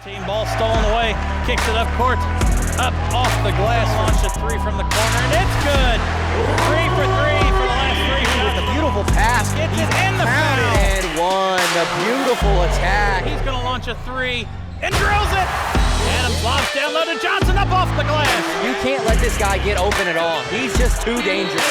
team. Ball stolen away, kicks it up court, up off the glass, launched a three from the corner, and it's good. 3 for 3 for the last 3 shots. With a beautiful pass, Gets it in the foul. and one. The beautiful attack. He's going to launch a 3 and drills it. Adams lobs down low to Johnson, up off the glass. You can't let this guy get open at all. He's just too dangerous.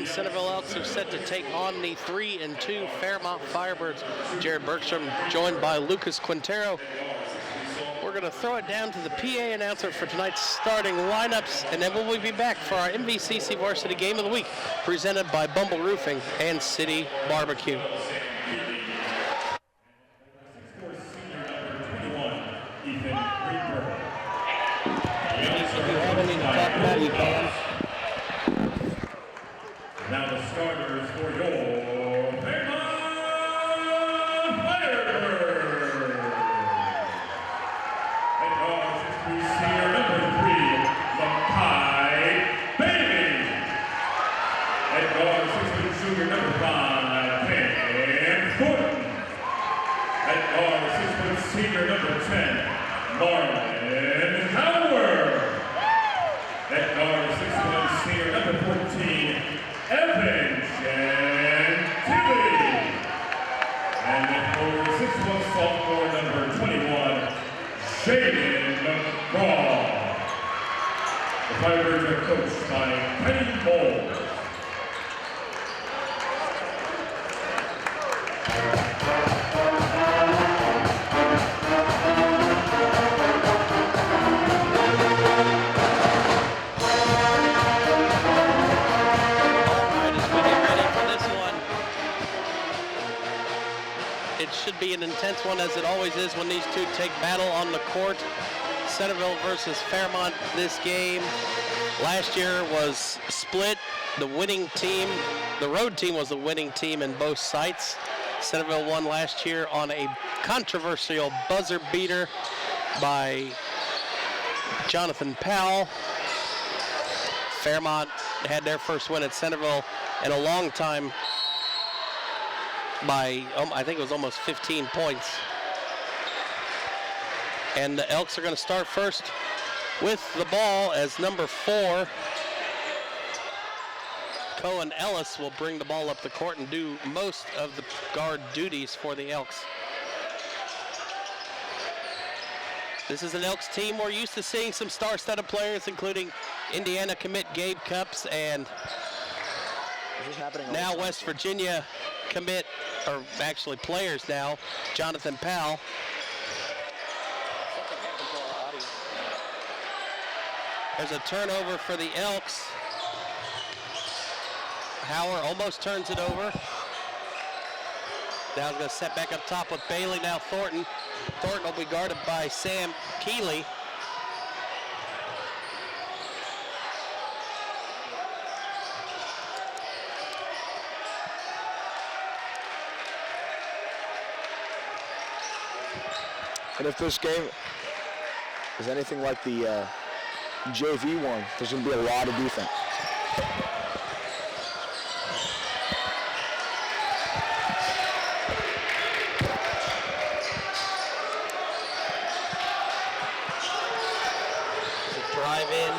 Centerville Elks are set to take on the 3-2 Fairmont Firebirds. Jared Bergstrom joined by Lucas Quintero. We're going to throw it down to the PA announcer for tonight's starting lineups, and then we'll be back for our MVCC Varsity Game of the Week, presented by Bumble Roofing and City Barbecue. If you have any to talk about, you can. Now the starters for your Fairmont Firebirds. And guards is senior number 3, Makai Bailey. And guards is junior number 5, Ken Thornton. And guards is senior number 10, Marlon Howard. And guards is senior number 14, Evan Gentili. And then for 6'1" sophomore number 21, Shaden McGraw. The Firebirds are coached by Penny Moore. Should be an intense one, as it always is when these two take battle on the court. Centerville versus Fairmont. This game last year was split. The winning team, the road team, was the winning team in both sites. Centerville won last year on a controversial buzzer beater by Jonathan Powell. Fairmont had their first win at Centerville in a long time by, I think it was almost 15 points. And the Elks are going to start first with the ball as number 4, Cohen Ellis, will bring the ball up the court and do most of the guard duties for the Elks. This is an Elks team we're used to seeing some star-studded players, including Indiana commit Gabe Cupps and now West Virginia commit, or actually players now, Jonathan Powell. There's a turnover for the Elks. Hauer almost turns it over. Now he's going to set back up top with Bailey. Now Thornton. Thornton will be guarded by Sam Keeley. And if this game is anything like the JV one, there's going to be a lot of defense. Drive in.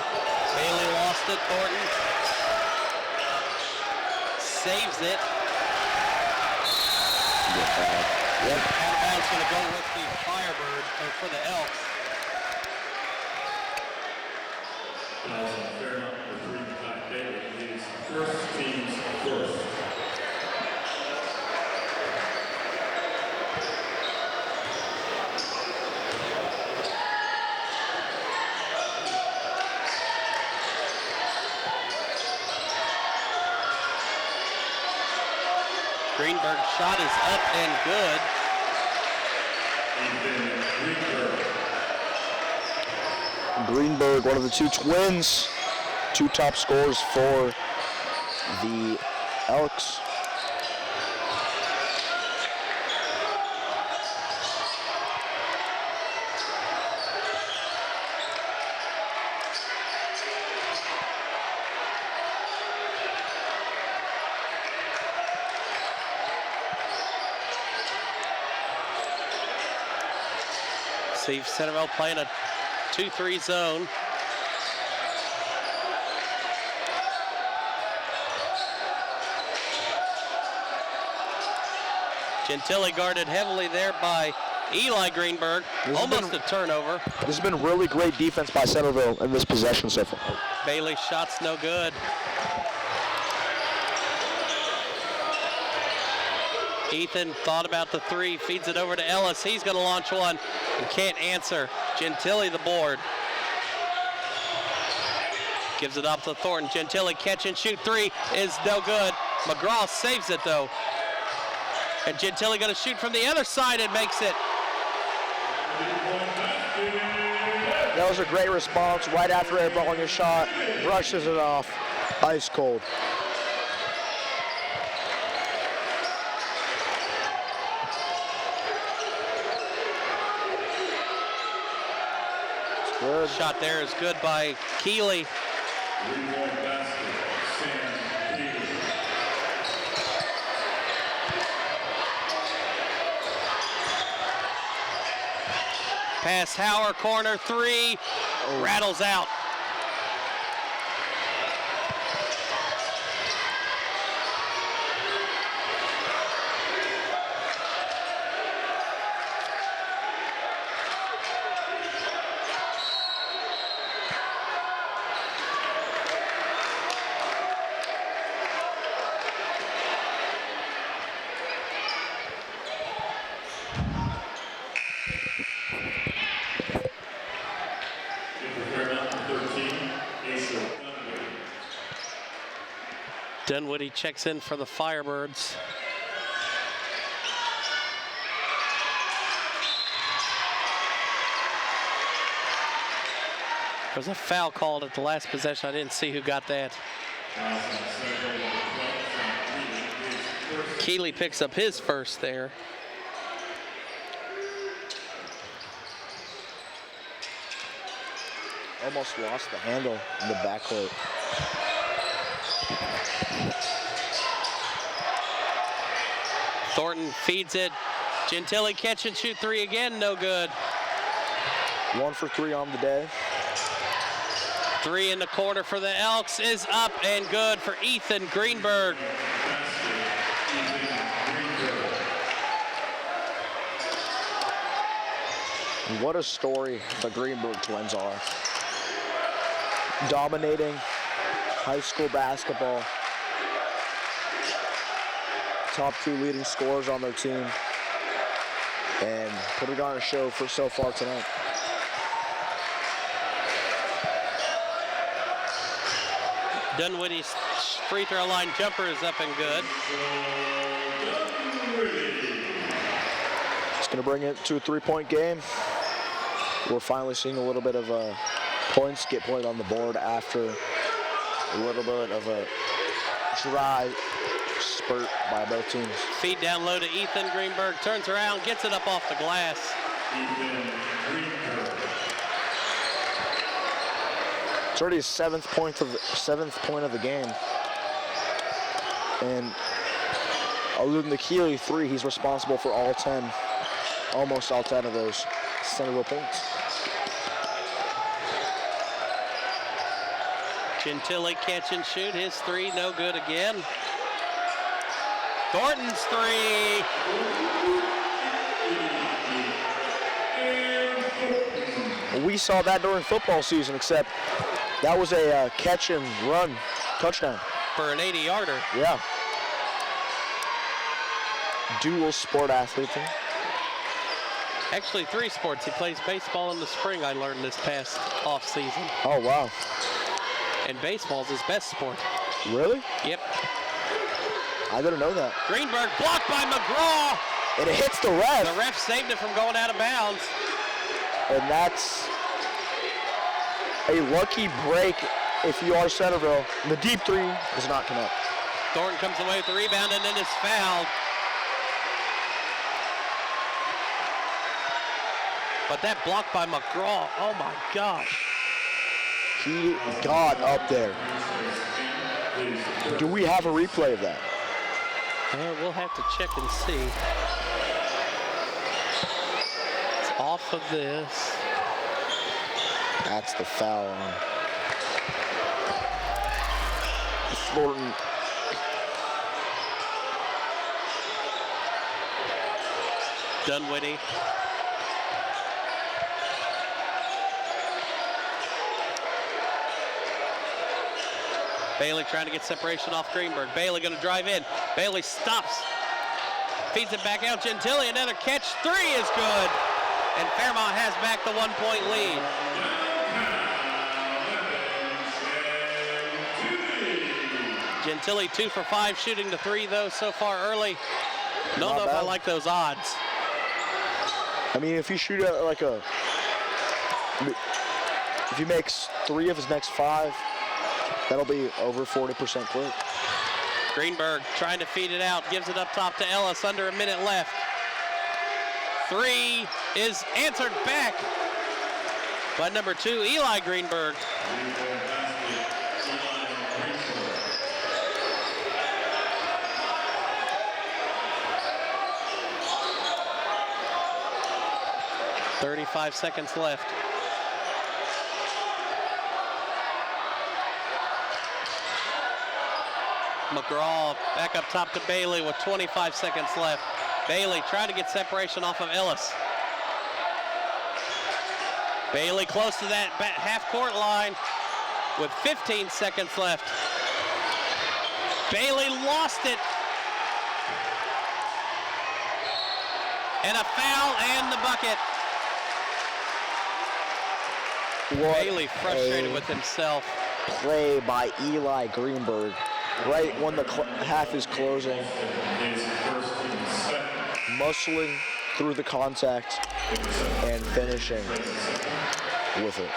Bailey lost it. Thornton saves it. Yep. Out of bounds, going to go with the Firebird, or for the Elks. Fairmont referee Todd Bailey is first team's first. Greenberg's shot is up and good. Greenberg, one of the two twins, two top scorers for the Elks. See Centerville playing a 2-3 zone. Gentili guarded heavily there by Eli Greenberg. Almost a turnover. This has been really great defense by Centerville in this possession so far. Bailey's shot's no good. Ethan thought about the three, feeds it over to Ellis. He's going to launch one and can't answer. Gentili the board. Gives it up to Thornton. Gentili catch and shoot three is no good. McGraw saves it though. And Gentili going to shoot from the other side and makes it. That was a great response right after airballing his shot. Brushes it off. Ice cold. Good. Shot there is good by Keeley. Pass Hauer, corner three, rattles out. Dunwoody checks in for the Firebirds. There was a foul called at the last possession. I didn't see who got that. Keeley picks up his first there. Almost lost the handle in the backcourt. Thornton feeds it. Gentili catch and shoot three again, no good. 1 for 3 on the day. Three in the corner for the Elks is up and good for Ethan Greenberg. What a story the Greenberg twins are. Dominating high school basketball. top 2 leading scorers on their team, and putting on a show for so far tonight. Dunwoody's free throw line jumper is up and good. It's going to bring it to a 3-point game. We're finally seeing a little bit of points get played on the board after a little bit of a dry spurt by both teams. Feed down low to Ethan. Greenberg turns around, gets it up off the glass. It's already his seventh point of the game. And other than the Keeley 3, he's responsible for almost all 10 of those Centerville points. Gentile catch and shoot. His 3 no good again. Thornton's 3. We saw that during football season, except that was a catch and run touchdown. For an 80-yarder. Yeah. Dual sport athlete. Actually, 3 sports. He plays baseball in the spring, I learned this past off season. Oh, wow. And baseball's his best sport. Really? Yep. I didn't know that. Greenberg blocked by McGraw. And it hits the ref. The ref saved it from going out of bounds. And that's a lucky break if you are Centerville. The deep 3 does not connect. Thornton comes away with the rebound and then is fouled. But that block by McGraw, oh my gosh. He got up there. Do we have a replay of that? We'll have to check and see. It's off of this. That's the foul on Thornton. Dunwoody. Bailey trying to get separation off Greenberg. Bailey going to drive in. Bailey stops. Feeds it back out. Gentile, another catch. 3 is good. And Fairmont has back the 1-point lead. Gentile 2 for 5, shooting the 3 though so far early. Don't know if I like those odds. I mean, if you shoot at like if he makes 3 of his next 5, that'll be over 40% clip. Greenberg trying to feed it out, gives it up top to Ellis, under a minute left. 3 is answered back by number 2, Eli Greenberg. .35 seconds left. McGraw back up top to Bailey with 25 seconds left. Bailey trying to get separation off of Ellis. Bailey close to that half-court line with 15 seconds left. Bailey lost it. And a foul and the bucket. Bailey frustrated with himself. Play by Eli Greenberg. Right when the half is closing. Muscling through the contact and finishing with it.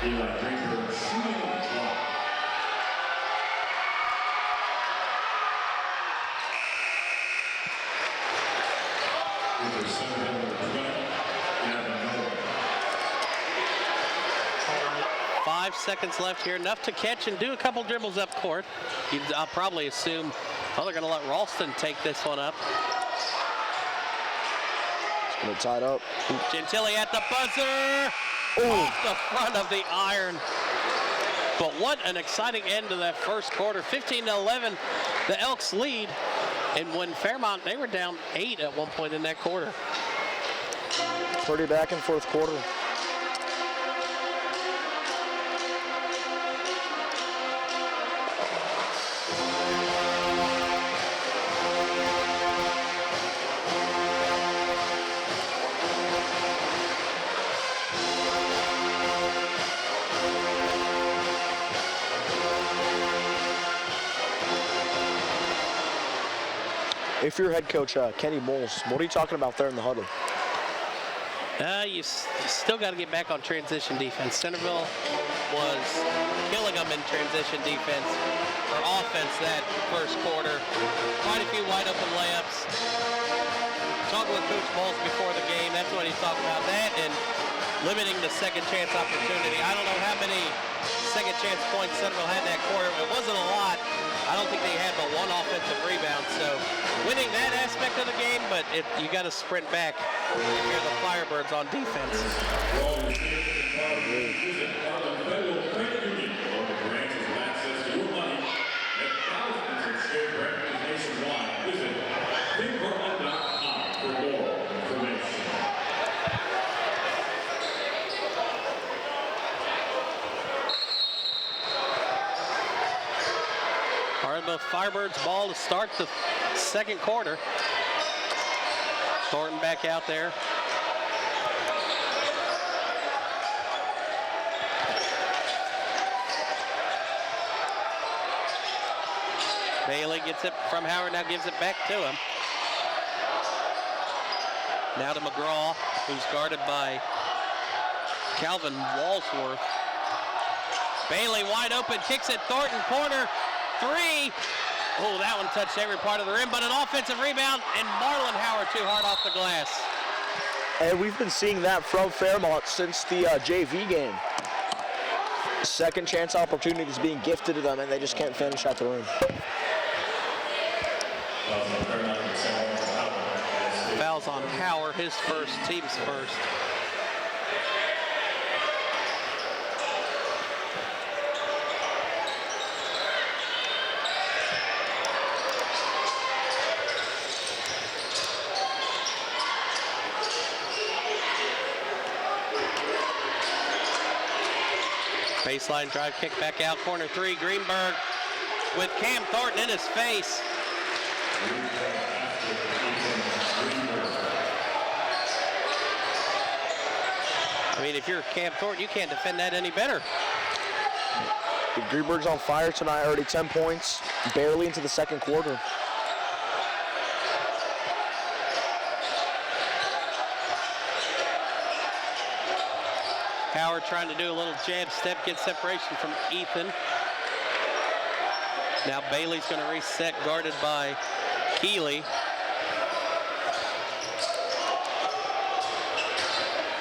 Eli Greenberg shooting the clock. Either Centerville or 20. Yeah, 5 seconds left here, enough to catch and do a couple dribbles up court. I'll probably assume, oh, they're going to let Ralston take this one up. It's going to tie it up. Gentile at the buzzer. Ooh. Off the front of the iron. But what an exciting end to that first quarter. 15-11, the Elks lead. And when Fairmont, they were down 8 at one point in that quarter. Pretty back in fourth quarter. If you're head coach Kenny Moles, what are you talking about there in the huddle? You still got to get back on transition defense. Centerville was killing them in transition defense or offense that first quarter. Quite a few wide open layups. Talking with Coach Moles before the game, that's what he's talking about. That and limiting the second chance opportunity. I don't know how many second chance points Centerville had that quarter. It wasn't a lot. I don't think they had but one offensive rebound. So winning that aspect of the game, but you got to sprint back if you're the Firebirds on defense. The Firebirds ball to start the second quarter. Thornton back out there. Bailey gets it from Howard, now gives it back to him. Now to McGraw, who's guarded by Calvin Walsworth. Bailey wide open, kicks it, Thornton corner. Three. Oh, that one touched every part of the rim, but an offensive rebound, and Marlon Howard too hard off the glass. And we've been seeing that from Fairmont since the JV game. Second chance opportunities being gifted to them, and they just can't finish at the rim. Fouls on Howard, his first, team's first. Baseline drive, kick back out, corner three, Greenberg with Cam Thornton in his face. I mean, if you're Cam Thornton, you can't defend that any better. Greenberg's on fire tonight, already 10 points, barely into the second quarter. Howard trying to do a little jab step, get separation from Ethan. Now Bailey's going to reset, guarded by Keeley.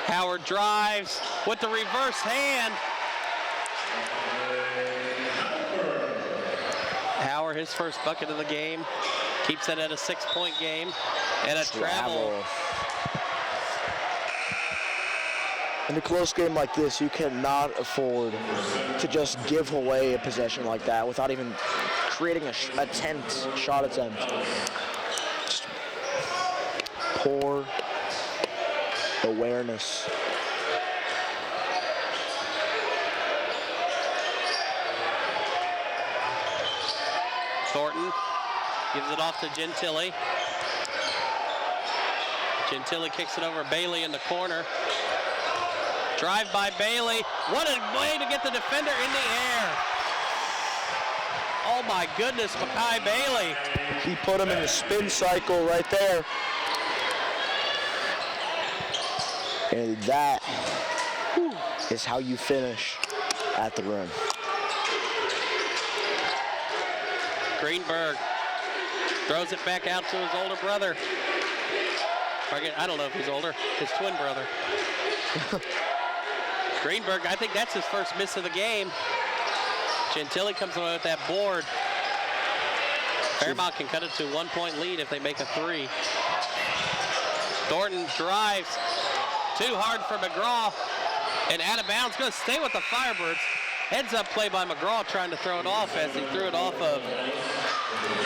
Howard drives with the reverse hand. Howard, his first bucket of the game, keeps it at a 6-point game, and a travel. In a close game like this, you cannot afford to just give away a possession like that without even creating a shot attempt. Just poor awareness. Thornton gives it off to Gentili. Gentili kicks it over Bailey in the corner. Drive by Bailey. What a way to get the defender in the air. Oh my goodness, Makai Bailey. He put him in a spin cycle right there. And that is how you finish at the rim. Greenberg throws it back out to his older brother. I don't know if he's older, his twin brother. Greenberg, I think that's his first miss of the game. Gentili comes away with that board. Fairmont can cut it to a 1-point lead if they make a three. Thornton drives. Too hard for McGraw. And out of bounds, going to stay with the Firebirds. Heads up play by McGraw trying to throw it off as he threw it off of.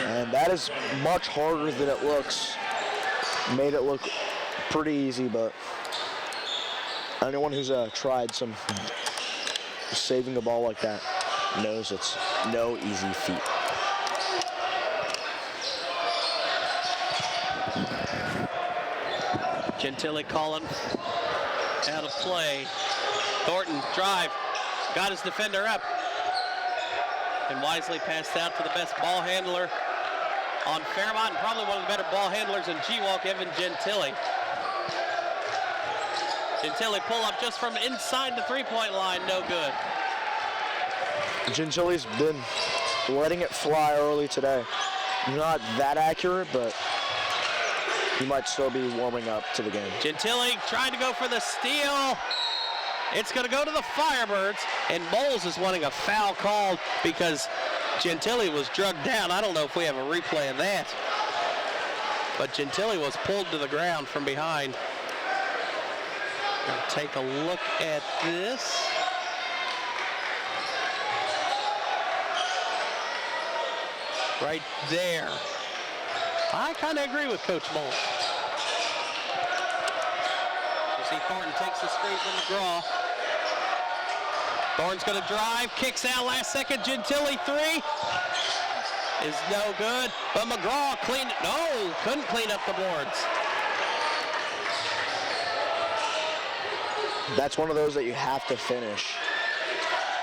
And that is much harder than it looks. Made it look pretty easy, but anyone who's tried some saving the ball like that knows it's no easy feat. Gentili calling out of play. Thornton drive, got his defender up, and wisely passed out to the best ball handler on Fairmont, and probably one of the better ball handlers in G-Walk, Evan Gentile. Gentile pull up just from inside the three-point line, no good. Gentile's been letting it fly early today. Not that accurate, but he might still be warming up to the game. Gentile trying to go for the steal. It's going to go to the Firebirds, and Bowles is wanting a foul called because Gentile was drugged down. I don't know if we have a replay of that. But Gentile was pulled to the ground from behind. Gonna take a look at this. Right there. I kind of agree with Coach Bowles. You see Thornton takes the screen from McGraw. Thornton's going to drive, kicks out last second. Gentile three is no good. But McGraw couldn't clean up the boards. That's one of those that you have to finish.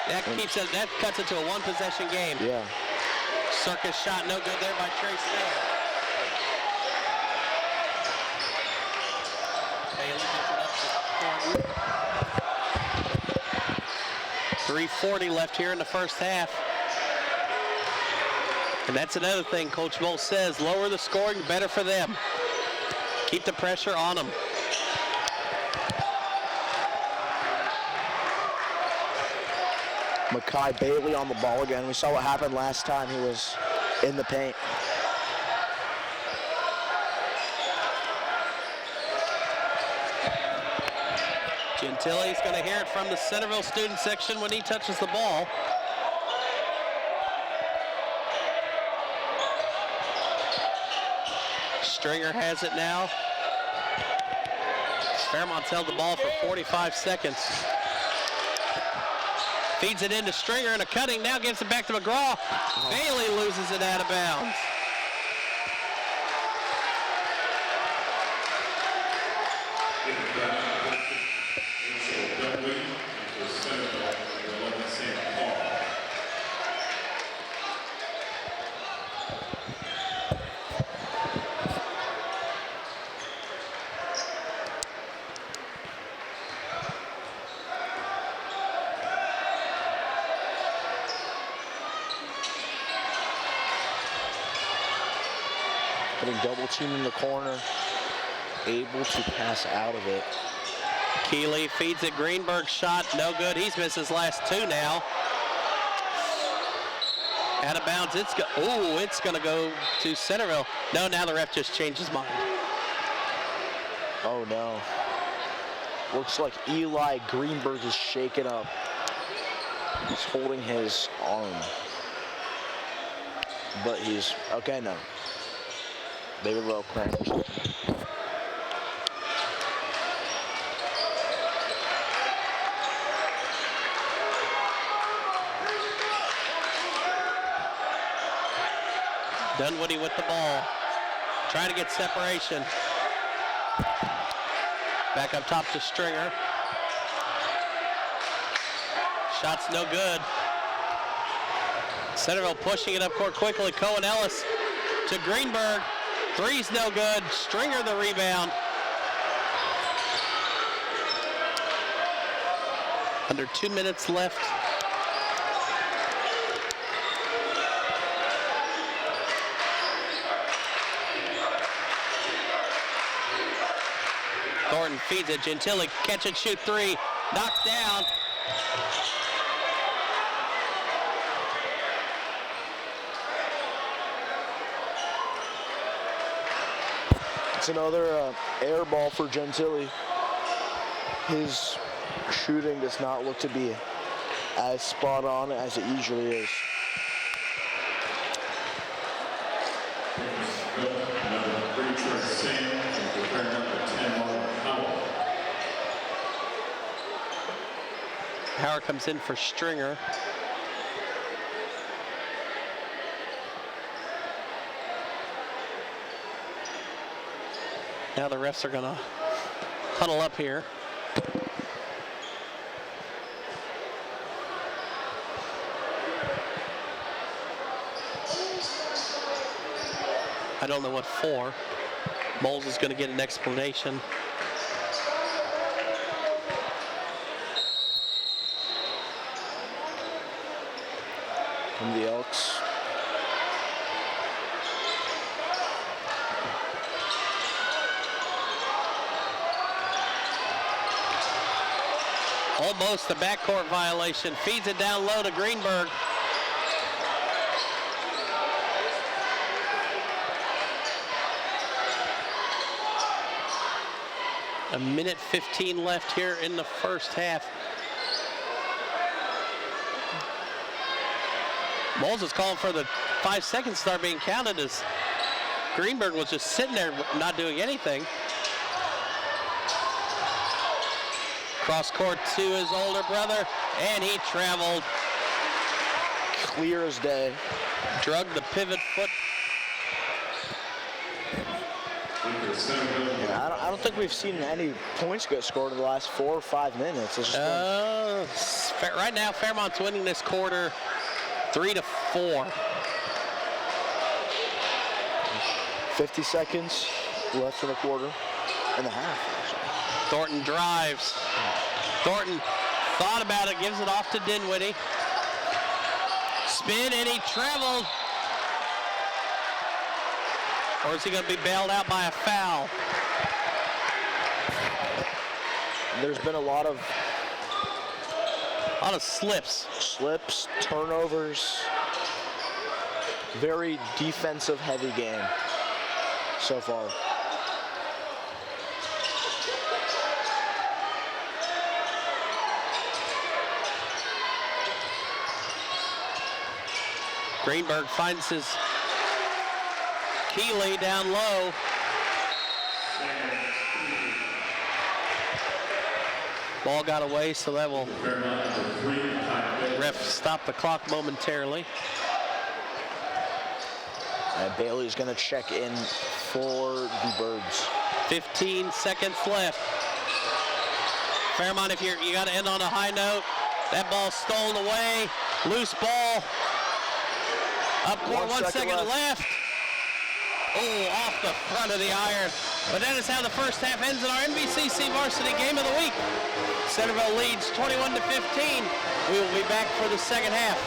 That cuts it to a one-possession game. Yeah. Circus shot, no good there by Trey Snell. Bailey gives it up to Thornton. 3:40 left here in the first half. And that's another thing Coach Bowles says, lower the scoring, better for them. Keep the pressure on them. Makai Bailey on the ball again. We saw what happened last time he was in the paint. Gentile's going to hear it from the Centerville student section when he touches the ball. Stringer has it now. Fairmont's held the ball for 45 seconds. Feeds it into Stringer and a cutting, now gives it back to McGraw. Bailey loses it out of bounds. Putting double team in the corner, able to pass out of it. Keeley feeds it, Greenberg shot, no good. He's missed his last two now. Out of bounds, it's gonna go to Centerville. No, now the ref just changed his mind. Oh no. Looks like Eli Greenberg is shaken up. He's holding his arm. But he's, okay, no. Maybe a little cramp or something. Dunwoody with the ball. Trying to get separation. Back up top to Stringer. Shot's no good. Centerville pushing it up court quickly. Cohen Ellis to Greenberg. Three's no good. Stringer the rebound. Under 2 minutes left. Thornton feeds it. Gentile catch and shoot three. Knocked down. It's another air ball for Gentile. His shooting does not look to be as spot on as it usually is. Howard comes in for Stringer. Now the refs are gonna huddle up here. I don't know what for. Moles is going to get an explanation. From the Elks. Almost a backcourt violation. Feeds it down low to Greenberg. A minute 15 left here in the first half. Moles is calling for the 5 seconds start being counted as Greenberg was just sitting there not doing anything. Cross court to his older brother, and he traveled. Clear as day. Drug the pivot foot. Yeah, I don't think we've seen any points get scored in the last 4 or 5 minutes. It's just Right now, Fairmont's winning this quarter 3-4. 50 seconds left in the quarter and a half. Thornton drives. Thornton thought about it, gives it off to Dinwiddie. Spin, and he traveled. Or is he going to be bailed out by a foul? There's been a lot of slips. Slips, turnovers. Very defensive heavy game so far. Greenberg finds his Keeley down low. Ball got away, so that will ref stop the clock momentarily. And Bailey's going to check in for the Birds. 15 seconds left. Fairmont, if you got to end on a high note. That ball stolen away. Loose ball. Up court, 1 second left. Oh, off the front of the iron. But that is how the first half ends in our MVCC Varsity Game of the Week. Centerville leads 21-15. We will be back for the second half.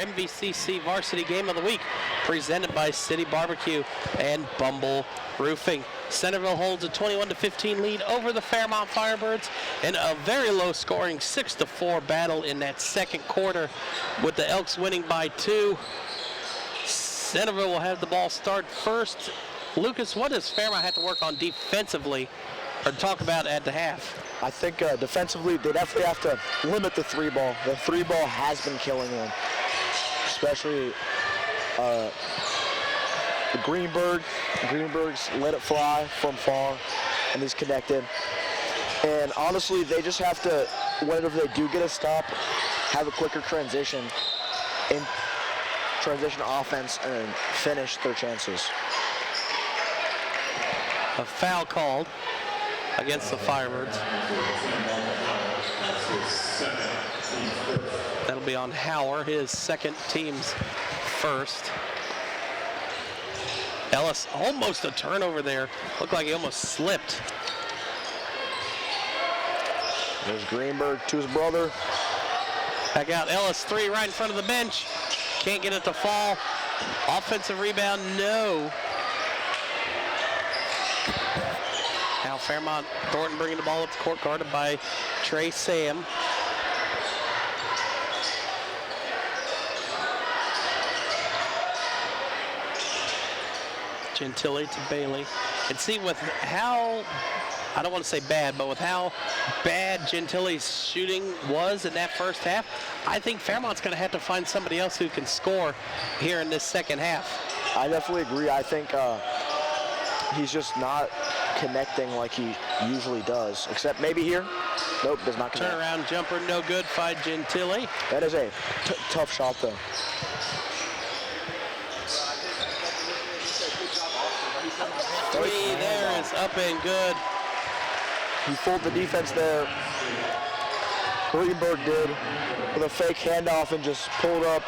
MVCC Varsity Game of the Week, presented by City Barbecue and Bumble Roofing. Centerville holds a 21-15 lead over the Fairmont Firebirds in a very low-scoring 6-4 battle in that second quarter, with the Elks winning by 2. Centerville will have the ball start first. Lucas, what does Fairmont have to work on defensively, or talk about at the half? I think defensively, they definitely have to limit the 3-ball. The 3-ball has been killing them, especially Greenberg's let it fly from far, and he's connected. And honestly, they just have to, whenever they do get a stop, have a quicker transition offense and finish their chances. A foul called against the Firebirds. That'll be on Hauer, his second, team's first. Ellis, almost a turnover there. Looked like he almost slipped. There's Greenberg to his brother. Back out, Ellis, three right in front of the bench. Can't get it to fall. Offensive rebound, no. Now Fairmont, Thornton bringing the ball up the court, guarded by Trey Sam. Gentili to Bailey. And see, with how, I don't want to say bad, but with how bad Gentili's shooting was in that first half, I think Fairmont's going to have to find somebody else who can score here in this second half. I definitely agree. I think he's just not connecting like he usually does, except maybe here. Nope, does not connect. Turnaround jumper, no good by Gentili. That is a tough shot, though. Three there is up and good. He fooled the defense there. Greenberg did with a fake handoff and just pulled up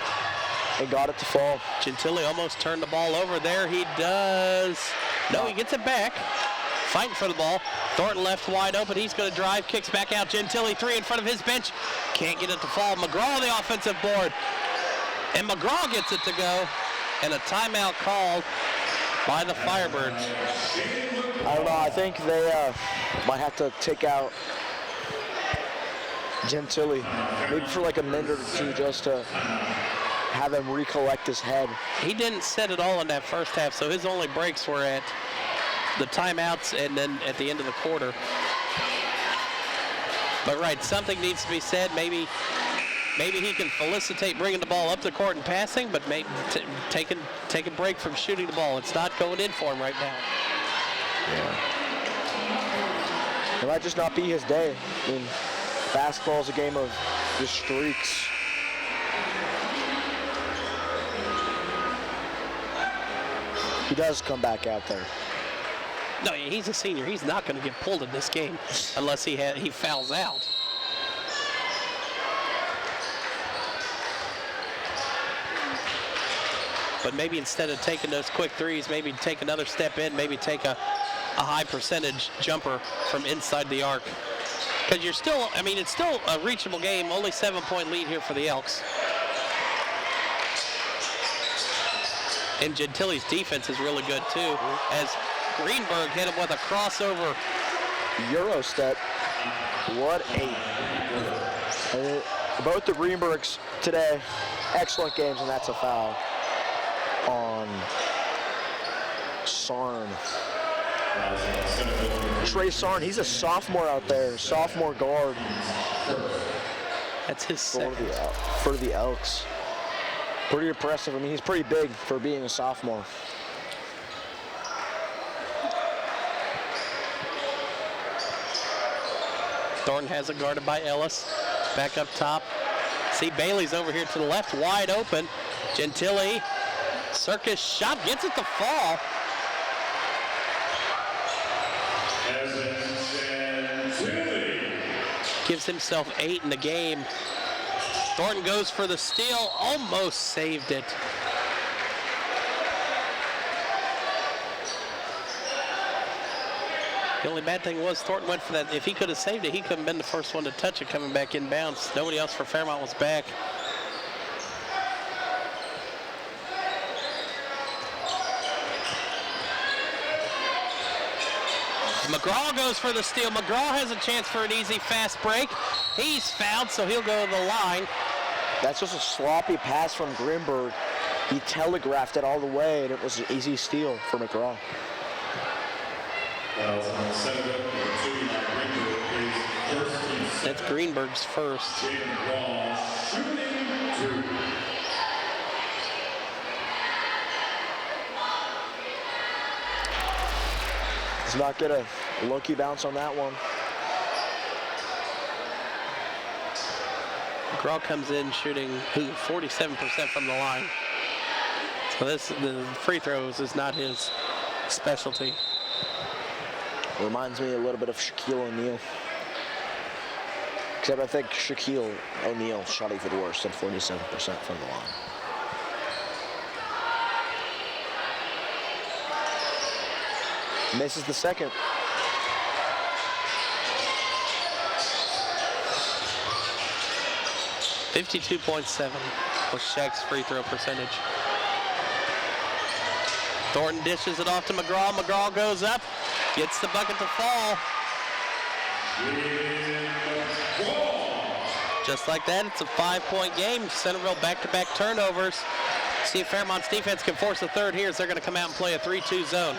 and got it to fall. Gentili almost turned the ball over. There he does. No, he gets it back. Fighting for the ball. Thornton left wide open. He's going to drive, kicks back out. Gentili, three in front of his bench. Can't get it to fall. McGraw on the offensive board. And McGraw gets it to go. And a timeout called by the Firebirds. I don't know. I think they might have to take out Gentili, maybe for like a minute or two, just to have him recollect his head. He didn't set it all in that first half, so his only breaks were at the timeouts and then at the end of the quarter. But right, something needs to be said. Maybe he can felicitate bringing the ball up the court and passing, but maybe take a break from shooting the ball. It's not going in for him right now. Yeah. It might just not be his day. I mean, basketball is a game of just streaks. He does come back out there. No, he's a senior. He's not going to get pulled in this game unless he fouls out. But maybe instead of taking those quick threes, maybe take another step in, maybe take a high percentage jumper from inside the arc. Because you're still, I mean, it's still a reachable game, only 7-point lead here for the Elks. And Gentili's defense is really good too, as Greenberg hit him with a crossover. Euro step. What both the Greenbergs today, excellent games, and that's a foul on Sarn. Trey Sarn, he's a sophomore out there, sophomore guard. That's his second. For the Elks. Pretty impressive. I mean, he's pretty big for being a sophomore. Thornton has it guarded by Ellis. Back up top. See, Bailey's over here to the left, wide open. Gentili, circus shot, gets it to fall. Gives himself 8 in the game. Thornton goes for the steal, almost saved it. The only bad thing was Thornton went for that. If he could have saved it, he couldn't have been the first one to touch it coming back inbounds. Nobody else for Fairmont was back. McGraw goes for the steal. McGraw has a chance for an easy fast break. He's fouled, so he'll go to the line. That's just a sloppy pass from Greenberg. He telegraphed it all the way, and it was an easy steal for McGraw. That's Greenberg's first. Does not get a low-key bounce on that one. McGraw comes in shooting 47% from the line. So the free throws is not his specialty. Reminds me a little bit of Shaquille O'Neal. Except I think Shaquille O'Neal shot even worse than 47% from the line. Misses the second. .7 was Shaq's free throw percentage. Thornton dishes it off to McGraw. McGraw goes up, gets the bucket to fall. Just like that, it's a 5-point game. Centerville back-to-back turnovers. See if Fairmont's defense can force a third here as they're going to come out and play a 3-2 zone.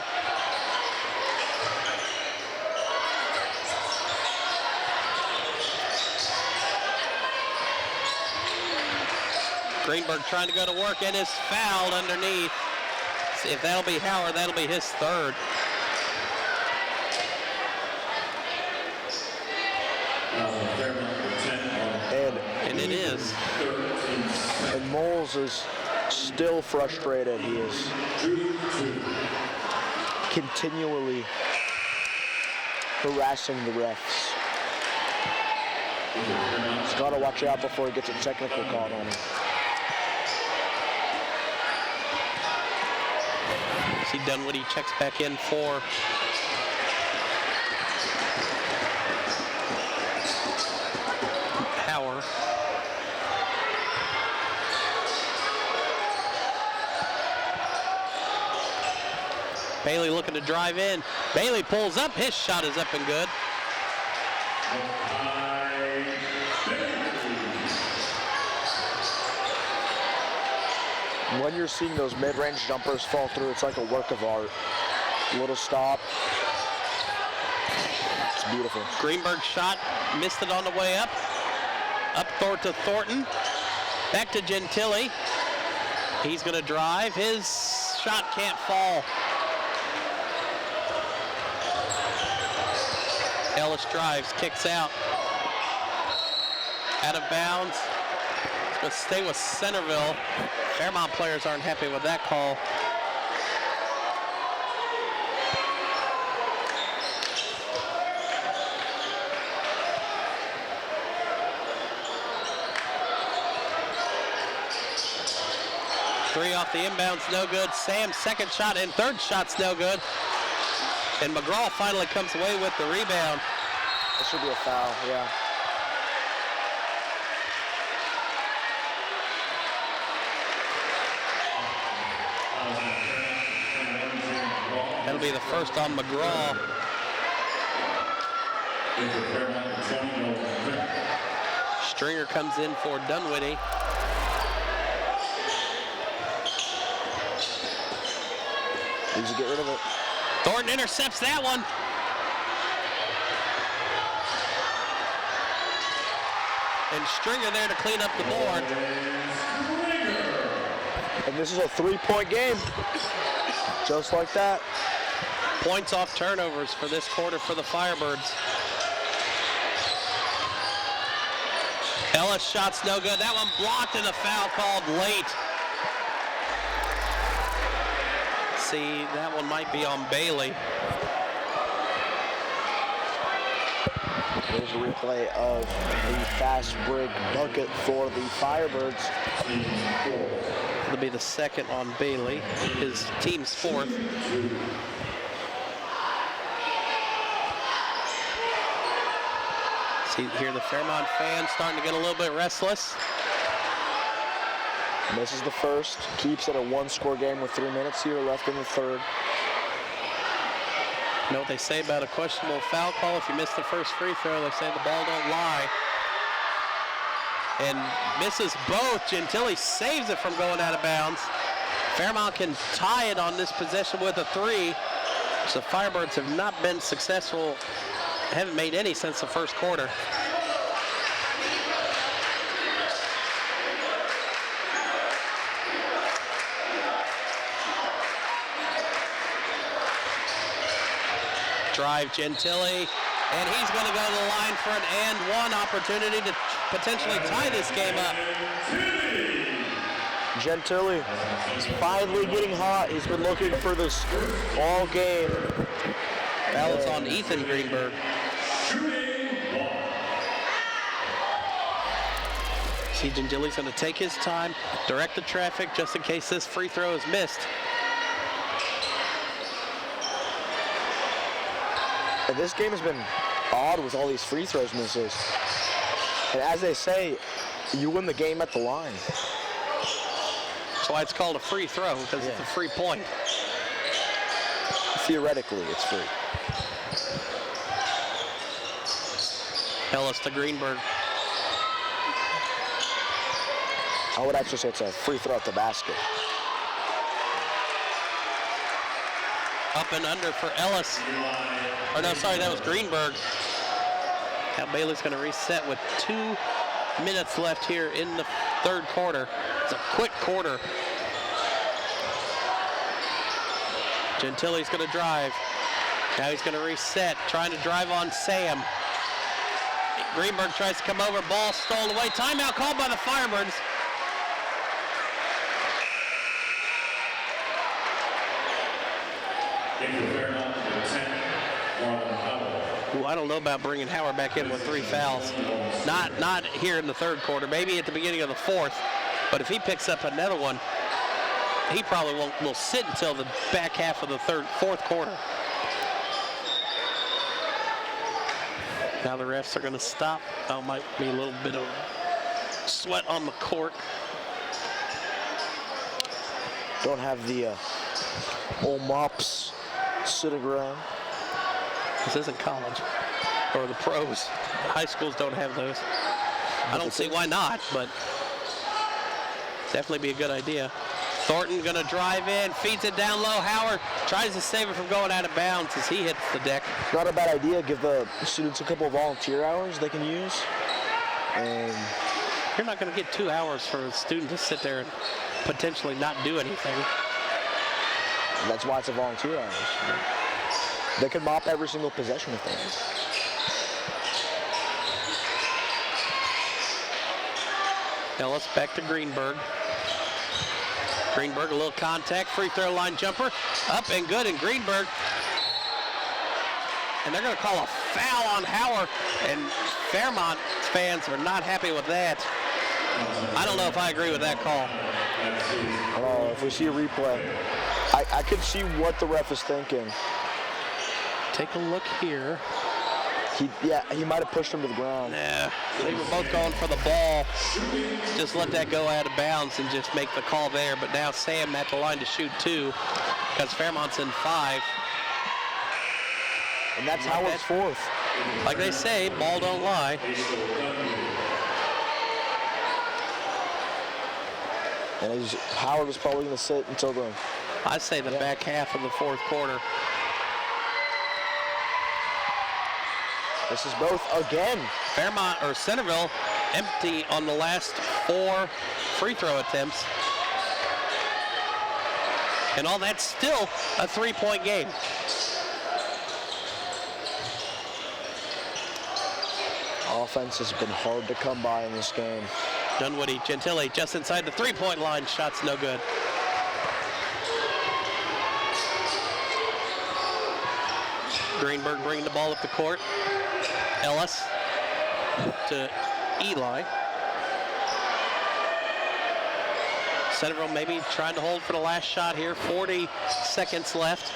Greenberg trying to go to work and is fouled underneath. See if that'll be Howard, that'll be his third. And it is. And Moles is still frustrated. He is continually harassing the refs. He's got to watch out before he gets a technical call on him. See Dunwoody checks back in for Howard. Bailey looking to drive in. Bailey pulls up. His shot is up and good. When you're seeing those mid-range jumpers fall through, it's like a work of art. Little stop. It's beautiful. Greenberg shot, missed it on the way up. Up to Thornton. Back to Gentile. He's going to drive. His shot can't fall. Ellis drives, kicks out. Out of bounds. It's going to stay with Centerville. Fairmont players aren't happy with that call. Three off the inbounds, no good. Sam's second shot and third shot's no good. And McGraw finally comes away with the rebound. That should be a foul, yeah. That'll be the first on McGraw. Stringer comes in for Dunwoody. Needs to get rid of it. Thornton intercepts that one. And Stringer there to clean up the board. And this is a 3-point game. Just like that. Points off turnovers for this quarter for the Firebirds. Ellis shot's no good. That one blocked and a foul called late. See, that one might be on Bailey. There's a replay of the fast break bucket for the Firebirds. It'll be the second on Bailey, his team's fourth. See here the Fairmont fans starting to get a little bit restless. Misses the first, keeps it a 1-score game with 3 minutes here left in the third. You know what they say about a questionable foul call? If you miss the first free throw, they say the ball don't lie. And misses both. Gentile saves it from going out of bounds. Fairmont can tie it on this possession with a 3. So the Firebirds have not been successful, haven't made any since the first quarter. drive, Gentile, and he's going to go to the line for an and one opportunity to potentially tie this game up. Gentile is finally getting hot. He's been looking for this all game. That was on Ethan Greenberg. See, Gentile's going to take his time, direct the traffic just in case this free throw is missed. And this game has been odd with all these free throws misses. And as they say, you win the game at the line. That's why it's called a free throw, because it's a free point. Theoretically, it's free. Ellis to Greenberg. I would actually say it's a free throw at the basket. Up and under for Ellis. Or no, sorry, that was Greenberg. Now Bailey's going to reset with 2 minutes left here in the third quarter. It's a quick quarter. Gentile's going to drive. Now he's going to reset, trying to drive on Sam. Greenberg tries to come over, ball stolen away. Timeout called by the Firebirds. Ooh, I don't know about bringing Howard back in with 3 fouls. Not here in the third quarter, maybe at the beginning of the fourth. But if he picks up another one, he probably will sit until the back half of the fourth quarter. Now the refs are going to stop. Oh, might be a little bit of sweat on the court. Don't have the old mops sitting around. This isn't college or the pros. High schools don't have those. I don't see why not, but definitely be a good idea. Thornton going to drive in, feeds it down low. Howard tries to save it from going out of bounds as he hits the deck. Not a bad idea. Give the students a couple of volunteer hours they can use. And you're not going to get 2 hours for a student to sit there and potentially not do anything. That's why it's a volunteer hours. They can mop every single possession if they want. Ellis back to Greenberg. Greenberg, a little contact, free throw line jumper, up and good, and Greenberg. And they're going to call a foul on Howard, and Fairmont fans are not happy with that. I don't know if I agree with that call. If we see a replay, I could see what the ref is thinking. Take a look here. He might have pushed him to the ground. Yeah, they were both going for the ball. Just let that go out of bounds and just make the call there. But now Sam at the line to shoot 2 because Fairmont's in 5. And that's Howard's 4th. Like they say, ball don't lie. And Howard is probably going to sit until the... I say the back half of the fourth quarter. This is both again. Fairmont or Centerville empty on the last 4 free throw attempts. And all that's still a 3-point game. Offense has been hard to come by in this game. Dunwoody, Gentile just inside the 3-point line. Shot's no good. Greenberg bringing the ball up the court. Ellis to Eli. Centerville maybe trying to hold for the last shot here. 40 seconds left.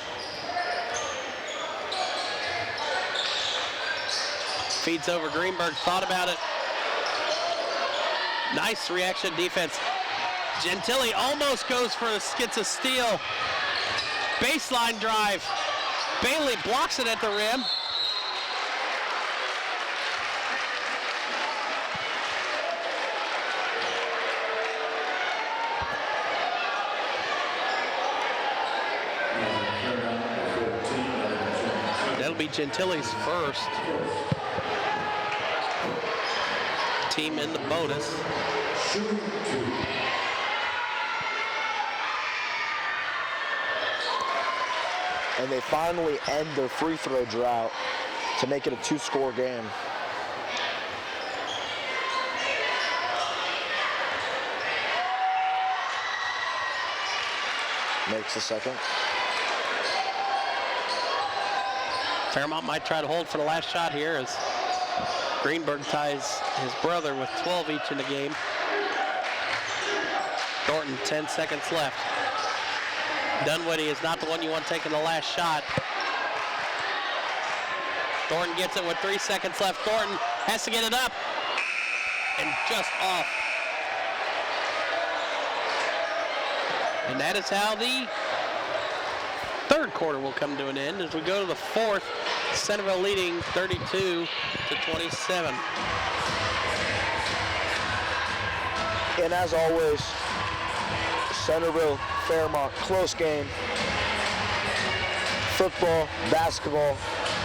Feeds over Greenberg, thought about it. Nice reaction defense. Gentile almost goes for gets a steal. Baseline drive. Bailey blocks it at the rim. That'll be Gentile's first. Team in the bonus. and they finally end their free throw drought to make it a 2-score game. Makes the second. Fairmont might try to hold for the last shot here as Greenberg ties his brother with 12 each in the game. Thornton, 10 seconds left. Dunwoody is not the one you want taking the last shot. Thornton gets it with 3 seconds left. Thornton has to get it up and just off. And that is how the third quarter will come to an end as we go to the fourth. Centerville leading 32-27. And as always, Centerville, Fairmont, close game. Football, basketball,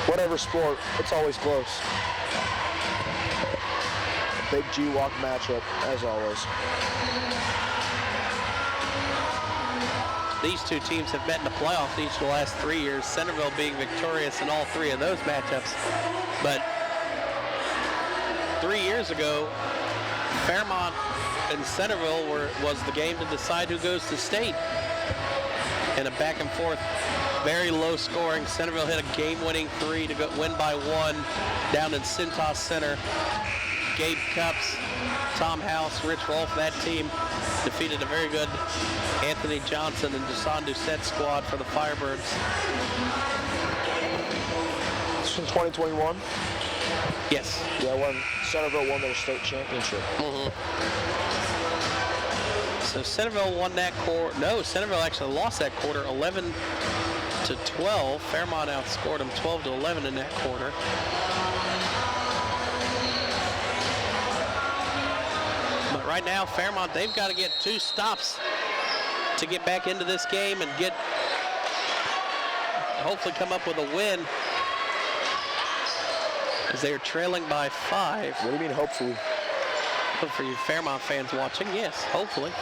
whatever sport, it's always close. Big G-Walk matchup, as always. These two teams have met in the playoffs each of the last 3 years, Centerville being victorious in all 3 of those matchups. But 3 years ago, Fairmont and Centerville was the game to decide who goes to state. In a back and forth, very low scoring. Centerville hit a game-winning 3 to win by 1 down in Cintas Center. Gabe Cups, Tom House, Rich Rolfe, that team defeated a very good Anthony Johnson and Jason Doucette squad for the Firebirds. This is from 2021? Yes. Yeah, when Centerville won their state championship. So Centerville won that quarter. No, Centerville actually lost that quarter 11-12. Fairmont outscored them 12-11 in that quarter. But right now, Fairmont, they've got to get 2 stops to get back into this game and hopefully come up with a win as they are trailing by 5. What do you mean, hopefully? For you Fairmont fans watching, yes, hopefully.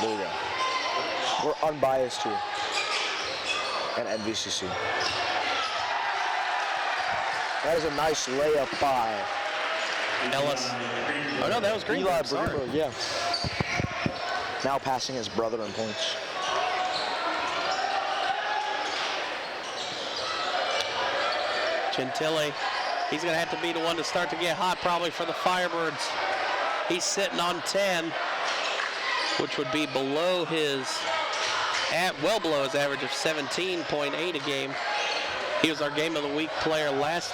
There you go. We're unbiased here at MVCC. That is a nice layup by Ellis. Oh no, that was Greenberg. Eli Sorry. Greenberg, yeah. Now passing his brother in points. Gentile, he's going to have to be the one to start to get hot probably for the Firebirds. He's sitting on 10, which would be below well below his average of 17.8 a game. He was our Game of the Week player last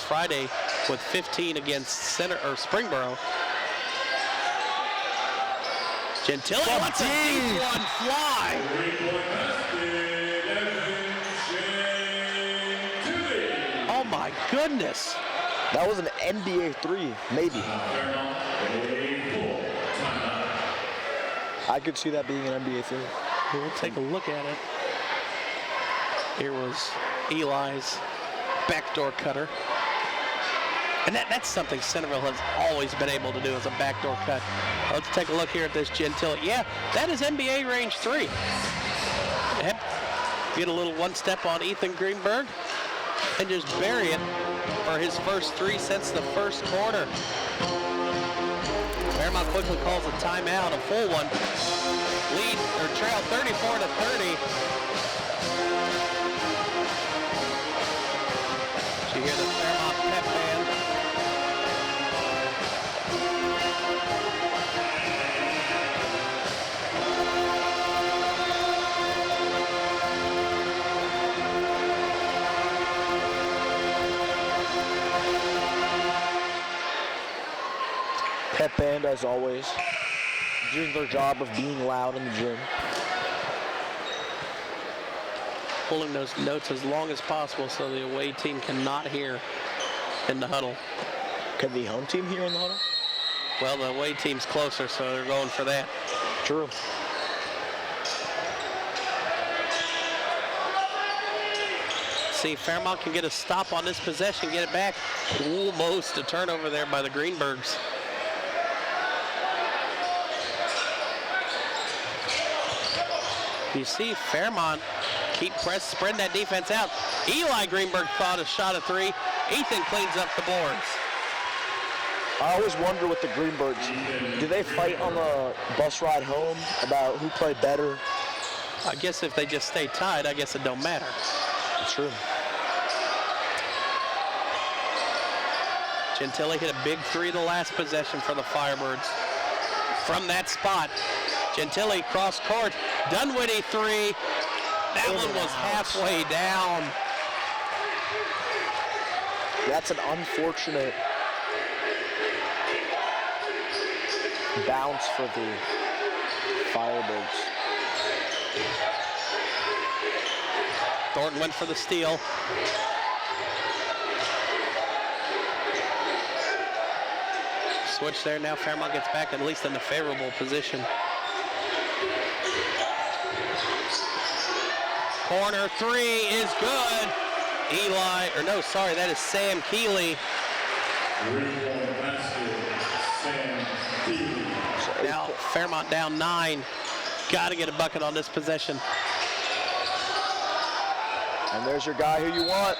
Friday with 15 against Springboro. Gentile lets a deep one fly. Oh my goodness. That was an NBA 3, maybe. I could see that being an NBA 3. We'll take a look at it. Here was Eli's backdoor cutter. And that's something Centerville has always been able to do as a backdoor cut. Let's take a look here at this Gentile. Yeah, that is NBA range 3. Yep. Get a little one step on Ethan Greenberg and just bury it for his first 3 since the first quarter. Fairmont quickly calls a timeout, a full one. Lead or trail 34-30. Did you hear the Fairmont pep band? Pep band, as always, doing their job of being loud in the gym. Pulling those notes as long as possible so the away team cannot hear in the huddle. Can the home team hear in the huddle? Well, the away team's closer, so they're going for that. True. See, Fairmont can get a stop on this possession, get it back. Almost a turnover there by the Greenbergs. You see Fairmont keep spreading that defense out. Eli Greenberg thought a shot of three. Ethan cleans up the boards. I always wonder with the Greenbergs, do they fight on the bus ride home about who played better? I guess if they just stay tied, I guess it don't matter. It's true. Gentile hit a big three the last possession for the Firebirds. From that spot, Gentile cross court, Dunwoody three. That one was halfway down. That's an unfortunate bounce for the Firebirds. Thornton went for the steal. Switch there, now Fairmont gets back at least in a favorable position. Corner three is good. Eli, or no, sorry, that is Sam Keeley. Now Fairmont down 9. Got to get a bucket on this possession. And there's your guy who you want.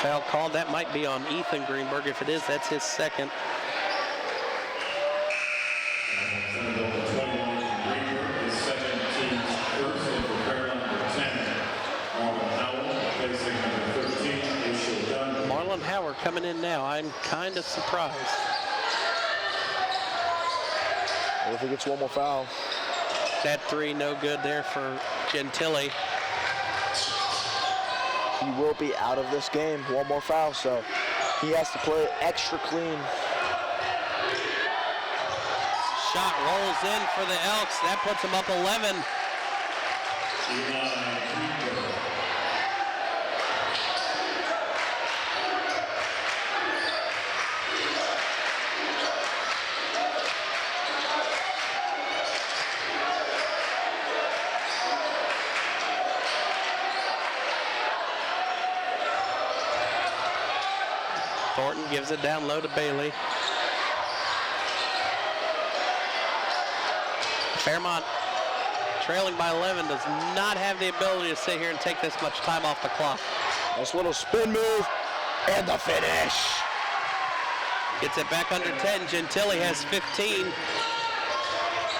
Foul called. That might be on Ethan Greenberg. If it is, that's his second. Marlon Howard coming in now. I'm kind of surprised. I think it's one more foul. That three no good there for Gentile. He will be out of this game. One more foul, so he has to play extra clean. Shot rolls in for the Elks. That puts him up 11. Thornton gives it down low to Bailey. Fairmont, trailing by 11, does not have the ability to sit here and take this much time off the clock. Nice little spin move, and the finish. Gets it back under 10. Gentile has 15.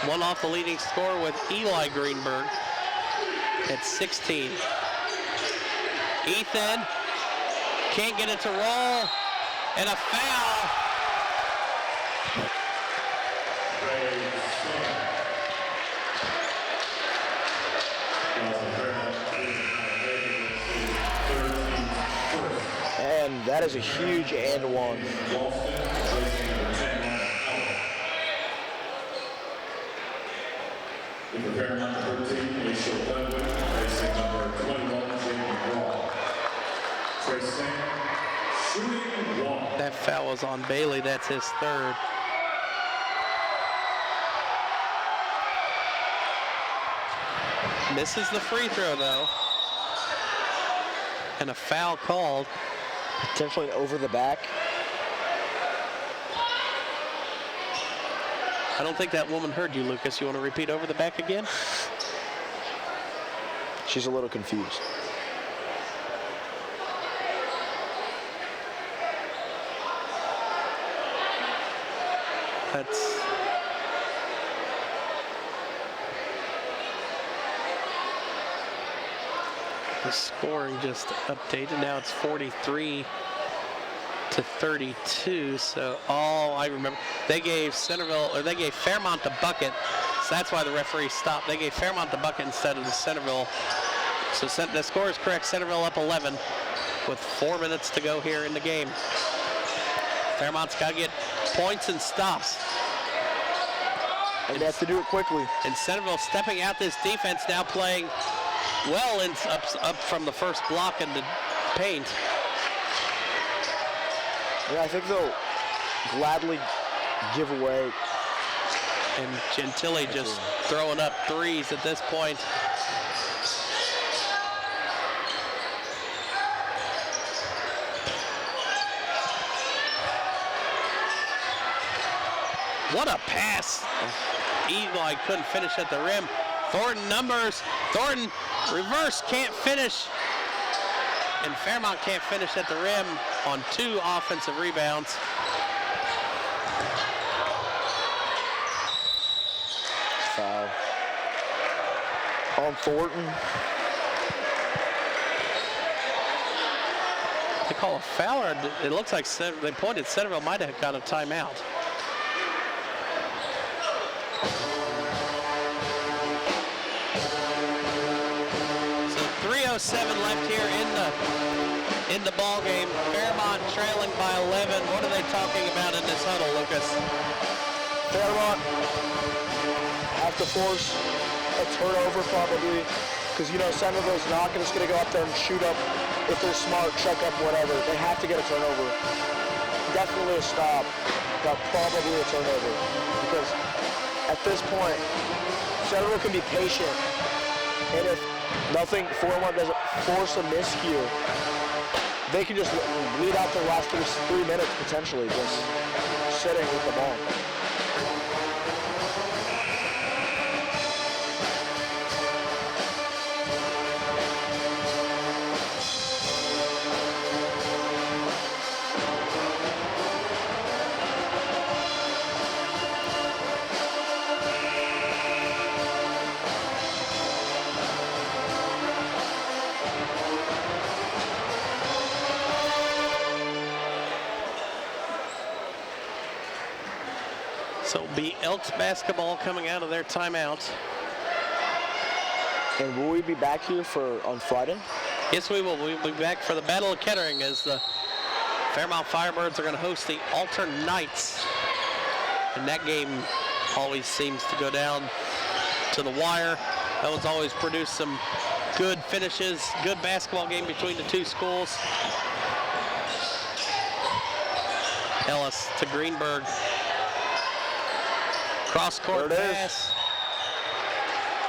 One off the leading scorer with Eli Greenberg at 16. Ethan can't get it to roll. And a foul. And that is a huge and one. That foul was on Bailey. That's his third. Misses the free throw, though. And a foul called. Potentially over the back. I don't think that woman heard you, Lucas. You want to repeat over the back again? She's a little confused. That's the scoring just updated. Now it's 43 to 32. So all I remember, they gave Centerville, or they gave Fairmont the bucket. So that's why the referee stopped. They gave Fairmont the bucket instead of the Centerville. So the score is correct. Centerville up 11 with 4 minutes to go here in the game. Fairmont's got to get points and stops. And they have to do it quickly. And Centerville stepping out this defense, now playing well up from the first block in the paint. Yeah, I think they'll gladly give away. And Gentile just throwing up threes at this point. What a pass. Eli couldn't finish at the rim. Thornton numbers. Thornton reverse, can't finish. And Fairmont can't finish at the rim on 2 offensive rebounds. Foul on Thornton. They call a foul, or it looks like they pointed Centerville might have got a timeout. So 3:07 left here in the ball game. Fairmont trailing by 11. What are they talking about in this huddle, Lucas? Fairmont have to force a turnover probably, because you know Centerville's not just going to go up there and shoot up if they're smart, check up, whatever. They have to get a turnover. Definitely a stop, but probably a turnover, because at this point Centerville can be patient, and if Fairmont doesn't force a miscue, they can just lead out the last 3 minutes potentially just sitting with the ball. So it'll be Elks basketball coming out of their timeout. And will we be back here on Friday? Yes, we will. We'll be back for the Battle of Kettering as the Fairmont Firebirds are going to host the Alter Knights. And that game always seems to go down to the wire. Those always produce some good finishes, good basketball game between the two schools. Ellis to Greenberg. Cross-court pass.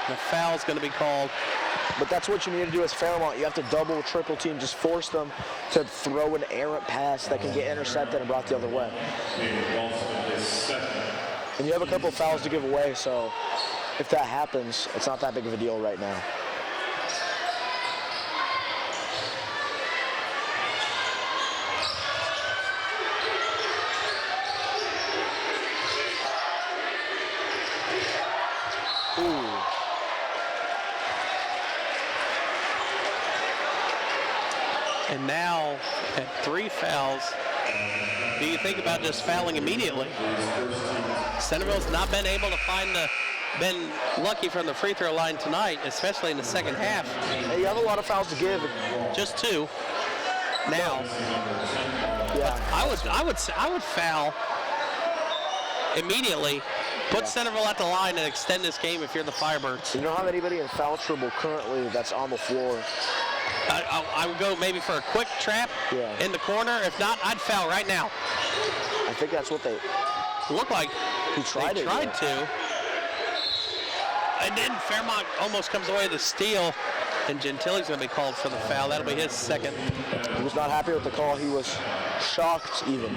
The foul's going to be called. But that's what you need to do as Fairmont. You have to double, triple team, just force them to throw an errant pass that can get intercepted and brought the other way. And you have a couple of fouls to give away, so if that happens, it's not that big of a deal right now. And now, at 3 fouls, do you think about just fouling immediately? Centerville's not been able to been lucky from the free throw line tonight, especially in the second half. Hey, you have a lot of fouls to give. Just 2. Now, yeah, I would foul immediately. Put Centerville at the line and extend this game if you're the Firebirds. You don't have anybody in foul trouble currently that's on the floor. I would go maybe for a quick trap in the corner. If not, I'd foul right now. I think that's what they look like. He tried to. And then Fairmont almost comes away with a steal, and Gentili's going to be called for the foul. That'll be his second. He was not happy with the call. He was shocked even.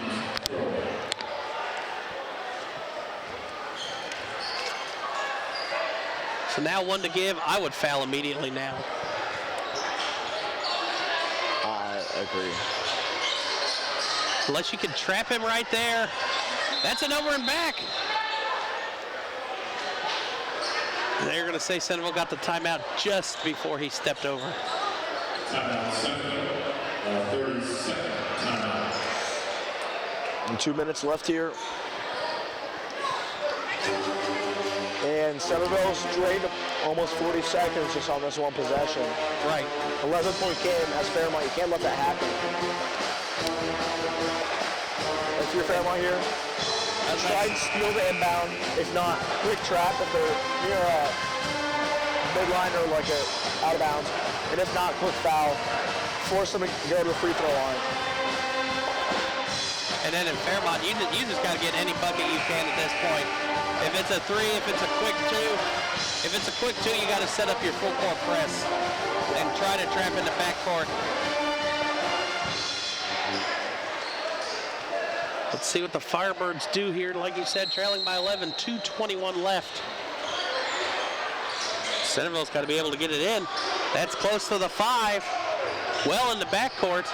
So now 1 to give. I would foul immediately now. I agree. Unless you can trap him right there. That's an over and back. They're going to say Centerville got the timeout just before he stepped over. Timeout, Centerville, 30-second timeout. And 2 minutes left here. And Centerville's drained almost 40 seconds just on this one possession. Right. 11-point game as Fairmont. You can't let that happen. If you're Fairmont here, try and steal the inbound. If not, quick trap if they're near a midline or like a out of bounds. And if not, quick foul. Force them to go to the free throw line. And then in Fairmont, you just got to get any bucket you can at this point. If it's a 3, if it's a quick 2, you got to set up your full court press and try to trap in the backcourt. Let's see what the Firebirds do here. Like you said, trailing by 11, 2:21 left. Centerville's got to be able to get it in. That's close to the 5. Well in the backcourt.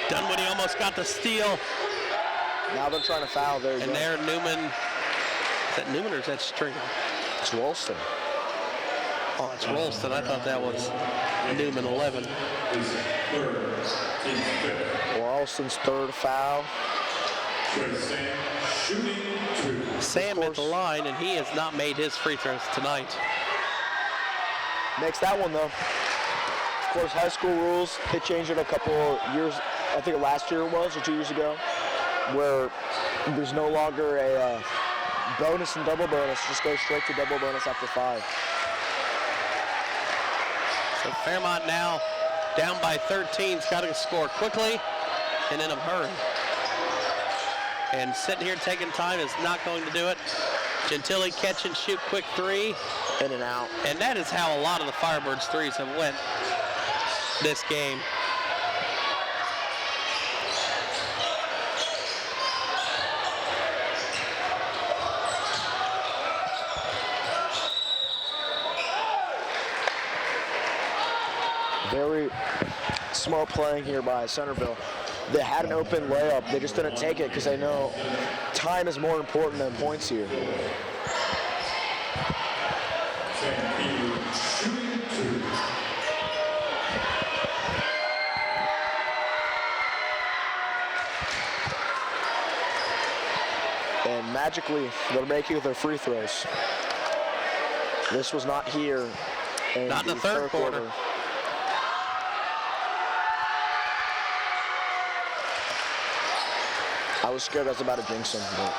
Dunwoody almost got the steal. Now they're trying to foul. There you And go. there Newman. Is that Newman or is that Stringer? It's Ralston. Oh, it's Rolston. I thought that was Newman 11. Ralston's third foul. Sam at the line, and he has not made his free throws tonight. Makes that one, though. Of course, high school rules, they changed it a couple years, I think last year it was, or 2 years ago, where there's no longer a bonus and double bonus. Just go straight to double bonus after 5. So Fairmont now down by 13. It's got to score quickly and in a hurry. And sitting here taking time is not going to do it. Gentile catch and shoot quick 3. In and out. And that is how a lot of the Firebirds threes have went this game. Very smart playing here by Centerville. They had an open layup. They just didn't take it because they know time is more important than points here. And magically, they're making their free throws. This was not here. Not in the third quarter. I was scared I was about to jinx him, but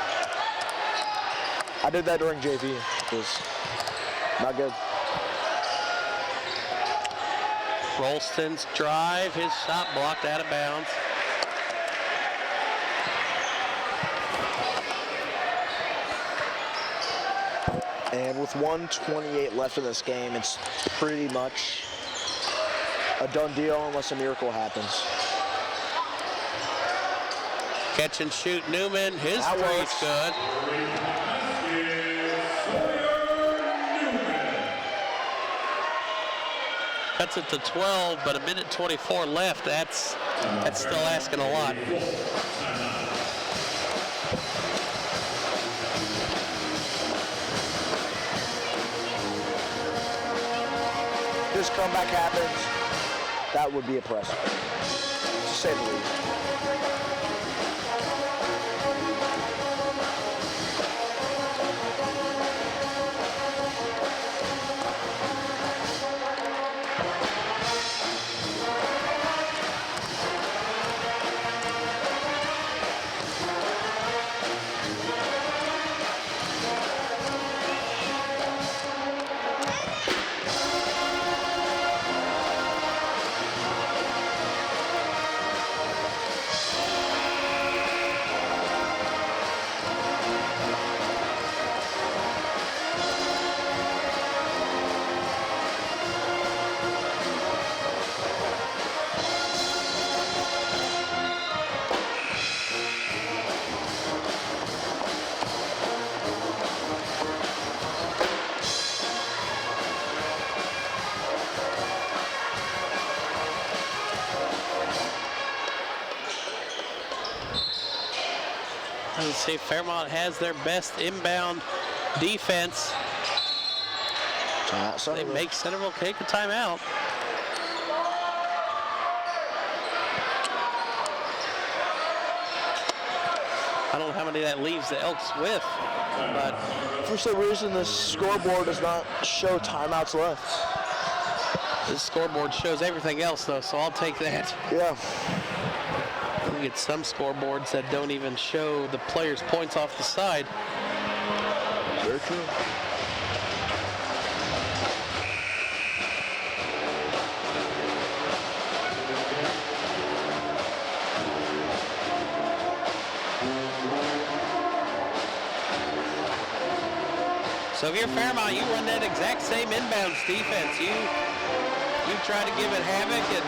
I did that during JV. It was not good. Rolston's drive, his shot blocked out of bounds. And with 1:28 left in this game, it's pretty much a done deal unless a miracle happens. Catch and shoot Newman, his That three is works. good. Cuts it to 12, but a minute 24 left. That's still asking a lot. This comeback happens, that would be impressive, to say the least. Let's see, Fairmont has their best inbound defense. They make Centerville take a timeout. I don't know how many that leaves the Elks with, but For some reason, the scoreboard does not show timeouts left. this scoreboard shows everything else though, so I'll take that. Yeah. We get some scoreboards that don't even show the players' points off the side. Very true. So if you're Fairmont, you run that exact same inbounds defense. You try to give it havoc, and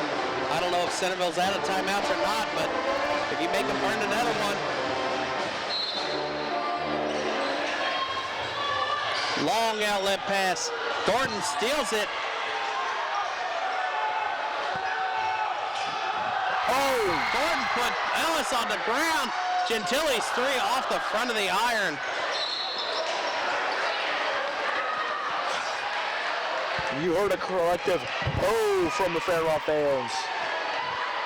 I don't know if Centerville's out of timeouts or not, but if you make them earn another one, Long outlet pass. Gordon steals it. Oh, Gordon put Ellis on the ground. Gentili's three off the front of the iron. You heard a collective "oh" from the Fairmont fans,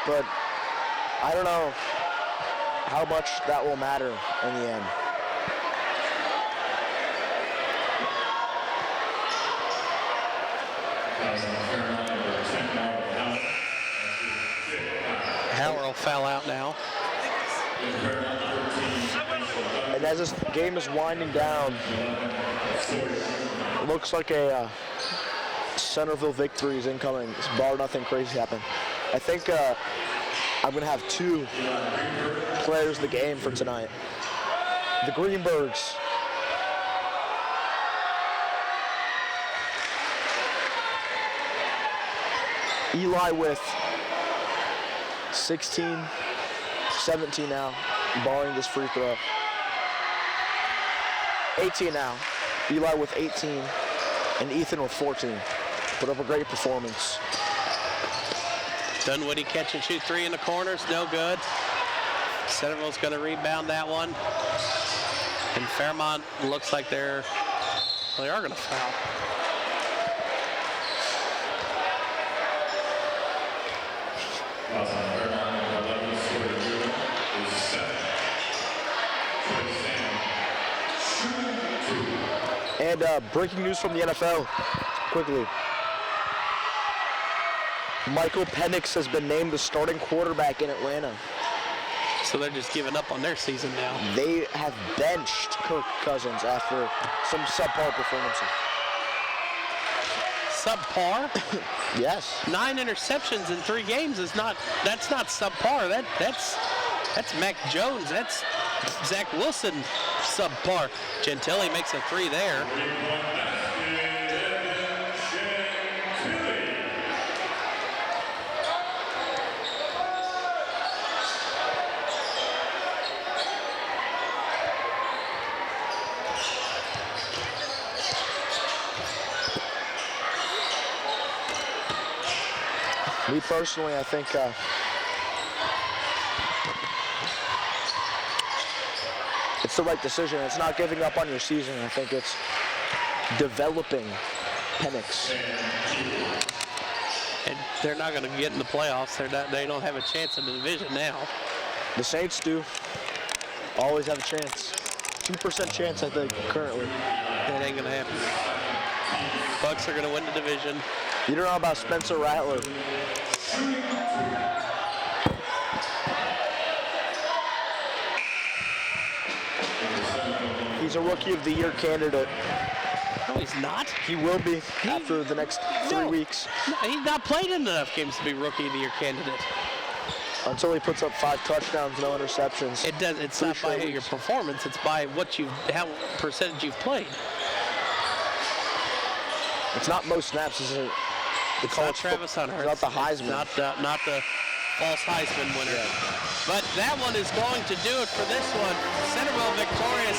but I don't know how much that will matter in the end. Howard will foul out now. And as this game is winding down, it looks like a Centerville victory is incoming, bar nothing crazy happen. I think I'm going to have two players of the game for tonight. The Greenbergs. Eli with 16, 17 now, barring this free throw. 18 now. Eli with 18 and Ethan with 14. Put up a great performance. Dunwoody catch and shoot three in the corners, no good. Centerville's going to rebound that one. And Fairmont looks like they are going to foul. And breaking news from the NFL, quickly. Michael Penix has been named the starting quarterback in Atlanta. So they're just giving up on their season now. They have benched Kirk Cousins after some subpar performances. Subpar? Yes. 9 interceptions in 3 games that's not subpar. That's Mac Jones. That's Zach Wilson subpar. Gentili makes a 3 there. Me personally, I think it's the right decision. It's not giving up on your season. I think it's developing Penix. And they're not going to get in the playoffs. They don't have a chance in the division now. The Saints do. Always have a chance. 2% chance, I think, currently. That ain't going to happen. Bucks are going to win the division. You don't know about Spencer Rattler. He's a Rookie of the Year candidate. No, he's not. He will be after the next 3 weeks. No, he's not played in enough games to be Rookie of the Year candidate. Until he puts up 5 touchdowns, no interceptions. It's not by your performance. It's by how percentage you've played. It's not most snaps. It's not Travis Hunter. It's not the Heisman. Not the false Heisman winner. Yeah. But that one is going to do it for this one. Centerville victorious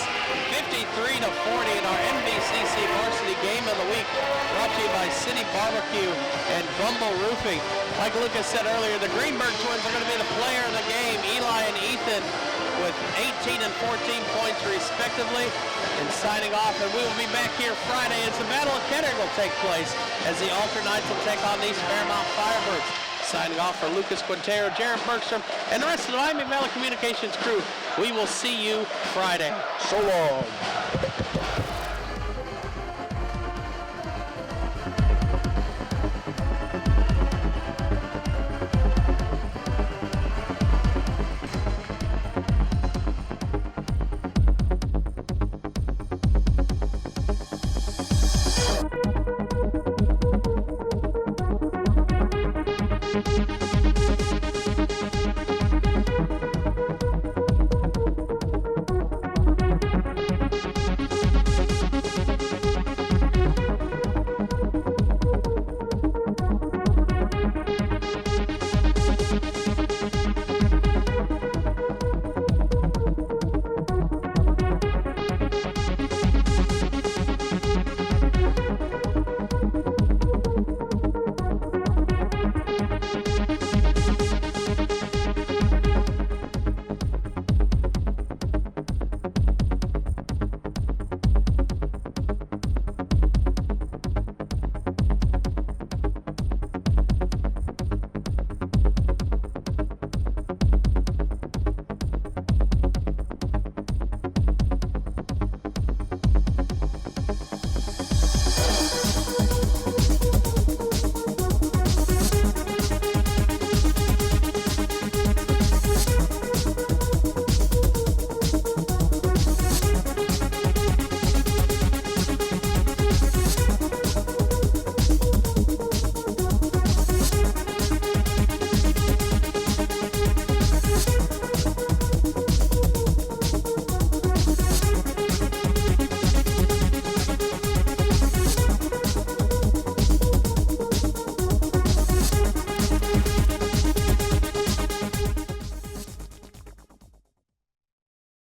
53-40 in our MVCC Varsity Game of the Week. Brought to you by City Barbecue and Bumble Roofing. Like Lucas said earlier, the Greenberg twins are going to be the player of the game. Eli and Ethan with 18 and 14 points respectively. And signing off, and we will be back here Friday as the Battle of Kettering will take place as the Alternites will take on these Fairmont Firebirds. Signing off for Lucas Quintero, Jared Bergstrom, and the rest of the Miami Valley Communications crew. We will see you Friday. So long.